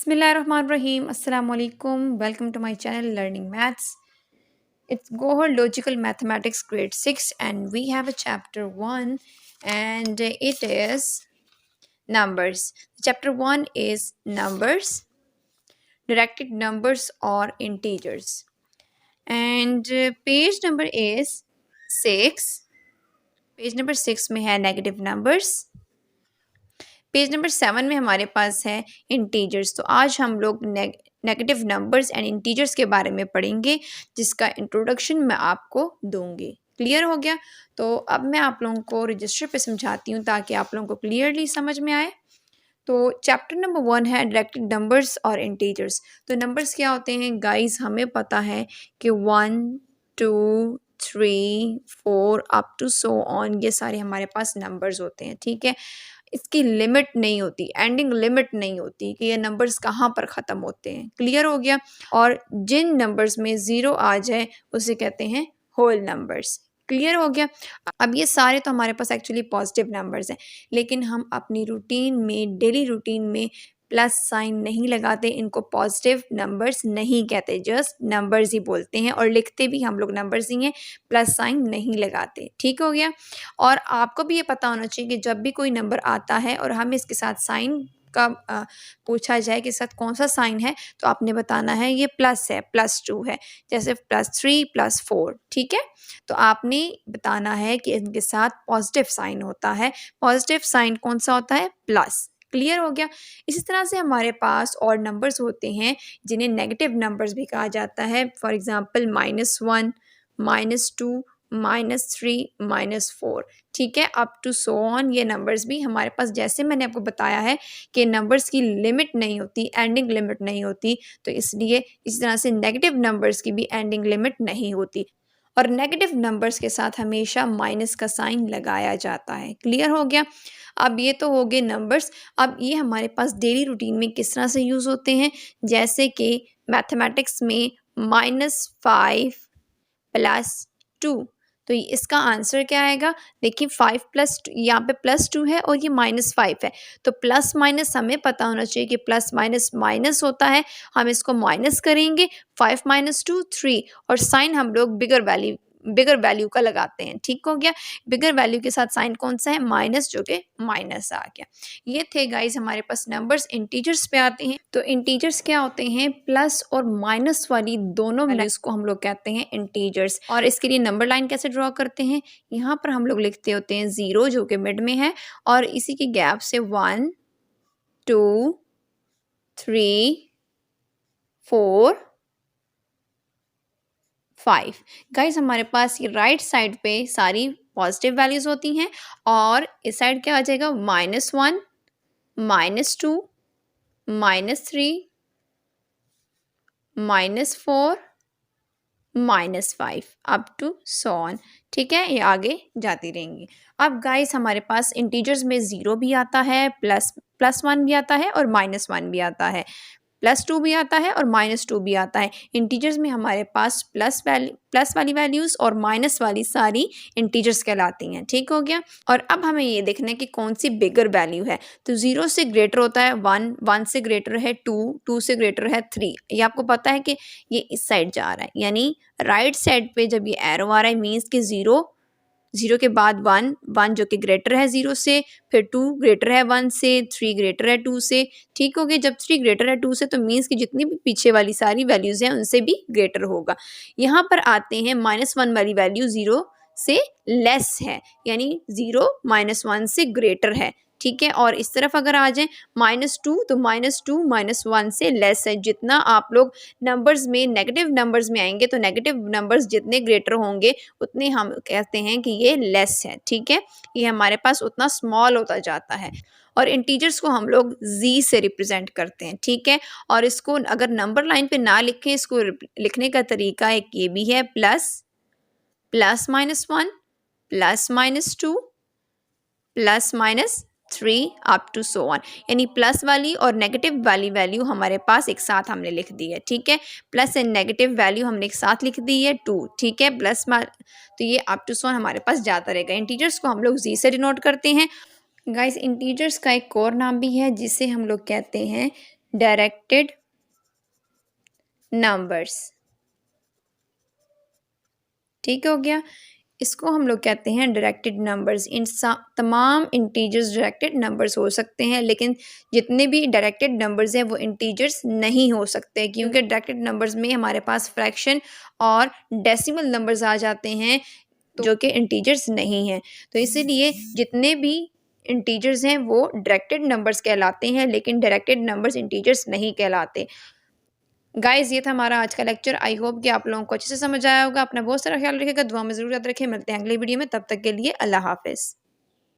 Bismillahirrahmanirrahim. Assalamu alaikum. Welcome to my channel Learning Maths. It's Gohar Logical Mathematics Grade 6 and we have a chapter 1 and it is numbers. Chapter 1 is numbers, directed numbers or integers. And page number is 6. Page number 6 में है negative numbers. Page number 7 में हमारे पास है integers. तो आज हम लोग negative numbers and integers के बारे में पढ़ेंगे जिसका इंट्रोडक्शन मैं आपको दूंगी। क्लियर हो गया? तो अब मैं आप लोगों को रजिस्टर पे समझाती हूँ ताकि आप लोगों को क्लियरली समझ में आए। तो चैप्टर नंबर 1 है डायरेक्टेड नंबर्स और इंटीजर्स। तो नंबर्स क्या होते हैं गाइस? हमें पता है कि 1 2 3 4 अप टू सो ऑन, ये सारे हमारे पास नंबर्स होते हैं। ठीक है, इसकी लिमिट नहीं होती, एंडिंग लिमिट नहीं होती कि ये नंबर्स कहाँ पर ख़त्म होते हैं। क्लियर हो गया? और जिन नंबर्स में ज़ीरो आ जाए उसे कहते हैं होल नंबर्स। क्लियर हो गया? अब ये सारे तो हमारे पास एक्चुअली पॉजिटिव नंबर्स हैं, लेकिन हम अपनी रूटीन में, डेली रूटीन में प्लस साइन नहीं लगाते, इनको पॉजिटिव नंबर्स नहीं कहते, जस्ट नंबर्स ही बोलते हैं और लिखते भी हम लोग नंबर्स ही हैं, प्लस साइन नहीं लगाते। ठीक हो गया? और आपको भी ये पता होना चाहिए कि जब भी कोई नंबर आता है और हमें इसके साथ साइन का पूछा जाए कि साथ कौन सा साइन है, तो आपने बताना है ये प्लस है, +2 है, जैसे +3 +4। ठीक है, तो आपने बताना है कि इनके साथ पॉजिटिव साइन होता है। पॉजिटिव साइन कौन सा होता है? प्लस। क्लियर हो गया? इसी तरह से हमारे पास और नंबर्स होते हैं जिन्हें नेगेटिव नंबर्स भी कहा जाता है। For example -1 -2 -3 -4। ठीक है, अप टू सो ऑन, ये नंबर्स भी हमारे पास, जैसे मैंने आपको बताया है कि नंबर्स की लिमिट नहीं होती, एंडिंग लिमिट नहीं होती, तो इसलिए इस तरह से नेगेटिव नंबर्स की भी एंडिंग लिमिट नहीं होती और नेगेटिव नंबर्स के साथ हमेशा माइनस का साइन लगाया जाता है। क्लियर हो गया? अब ये तो हो गए नंबर्स। अब ये हमारे पास डेली रूटीन में किस तरह से यूज़ होते हैं, जैसे कि मैथमेटिक्स में -5 + 2, तो इसका आंसर क्या आएगा? देखिए 5 + यहाँ पे +2 है और ये -5 है, तो प्लस माइनस हमें पता होना चाहिए कि प्लस माइनस माइनस होता है। हम इसको माइनस करेंगे, 5 - 2 3, और साइन हम लोग बिगर वैल्यू का लगाते हैं। ठीक हो गया? बिगर वैल्यू के साथ साइन कौन सा है? माइनस, जो कि माइनस आ गया। ये थे गाइज हमारे पास नंबर्स। इंटीजर्स पे आते हैं। तो इंटीजर्स क्या होते हैं? प्लस और माइनस वाली दोनों वैल्यूज को हम लोग कहते हैं इंटीजर्स। और इसके लिए नंबर लाइन कैसे ड्रॉ करते हैं? यहाँ पर हम लोग लिखते होते हैं 0, जो कि मिड में है, और इसी के गैप से 1 2 3 4 5। गाइज हमारे पास ये राइट साइड पे सारी पॉजिटिव वैल्यूज होती हैं और इस साइड क्या आ जाएगा? -1 -2 -3 -4 -5 अप टू सो ऑन। ठीक है, ये आगे जाती रहेंगी। अब गाइस हमारे पास इंटीजर्स में 0 भी आता है, +1 भी आता है और -1 भी आता है, +2 भी आता है और -2 भी आता है। इंटीजर्स में हमारे पास प्लस वाली वैल्यूज़ और माइनस वाली सारी इंटीजर्स कहलाती हैं। ठीक हो गया? और अब हमें ये देखना है कि कौन सी बिगर वैल्यू है। तो 0 से ग्रेटर होता है 1, 1 से ग्रेटर है 2, 2 से ग्रेटर है 3। ये आपको पता है कि ये इस साइड जा रहा है, यानी राइट साइड पे जब ये एरो आ रहा है मीन्स कि 0 के बाद 1, 1 जो कि ग्रेटर है 0 से, फिर 2 ग्रेटर है 1 से, 3 ग्रेटर है 2 से। ठीक हो गया? जब 3 ग्रेटर है 2 से तो मीन्स कि जितनी भी पीछे वाली सारी वैल्यूज़ हैं उनसे भी ग्रेटर होगा। यहाँ पर आते हैं -1 वाली वैल्यू 0 से लेस है, यानी 0 -1 से ग्रेटर है। ठीक है, और इस तरफ अगर आ जाएं -2, तो -2 -1 से लेस है। जितना आप लोग नंबर्स में, नेगेटिव नंबर्स में आएंगे तो नेगेटिव नंबर्स जितने ग्रेटर होंगे उतने हम कहते हैं कि ये लेस है। ठीक है, ये हमारे पास उतना स्मॉल होता जाता है। और इंटीजर्स को हम लोग z से रिप्रेजेंट करते हैं। ठीक है, और इसको अगर नंबर लाइन पे ना लिखें, इसको लिखने का तरीका एक ये भी है, +, +-1 +-2 +-3 अप टू सो ऑन, यानी प्लस वाली और नेगेटिव वाली वैल्यू हमारे पास एक साथ हमने लिख दी है। ठीक है, प्लस एंड नेगेटिव वैल्यू हमने एक साथ लिख दी है 2। ठीक है, प्लस तो ये अप टू सो ऑन हमारे पास जाता रहेगा। इंटीजर्स को हम लोग जी से डिनोट करते हैं। गाइस इंटीजर्स का एक और नाम भी है जिसे हम लोग कहते हैं डायरेक्टेड नंबर्स। ठीक हो गया। इसको हम लोग कहते हैं डायरेक्टेड नंबर्स। इन तमाम इंटीजर्स डायरेक्टेड नंबर्स हो सकते हैं, लेकिन जितने भी डायरेक्टेड नंबर्स हैं वो इंटीजर्स नहीं हो सकते, क्योंकि डायरेक्टेड नंबर्स में हमारे पास फ्रैक्शन और डेसिमल नंबर्स आ जाते हैं जो कि इंटीजर्स नहीं हैं। तो इसीलिए जितने भी इंटीजर्स हैं वो डायरेक्टेड नंबर्स कहलाते हैं, लेकिन डायरेक्टेड नंबर्स इंटीजर्स नहीं कहलाते। गाइस, ये था हमारा आज का लेक्चर। आई होप कि आप लोगों को अच्छे से समझ आया होगा। अपना बहुत सारा ख्याल रखिएगा, दुआ में ज़रूर याद रखें। मिलते हैं अगली वीडियो में, तब तक के लिए अल्लाह हाफ़िज़।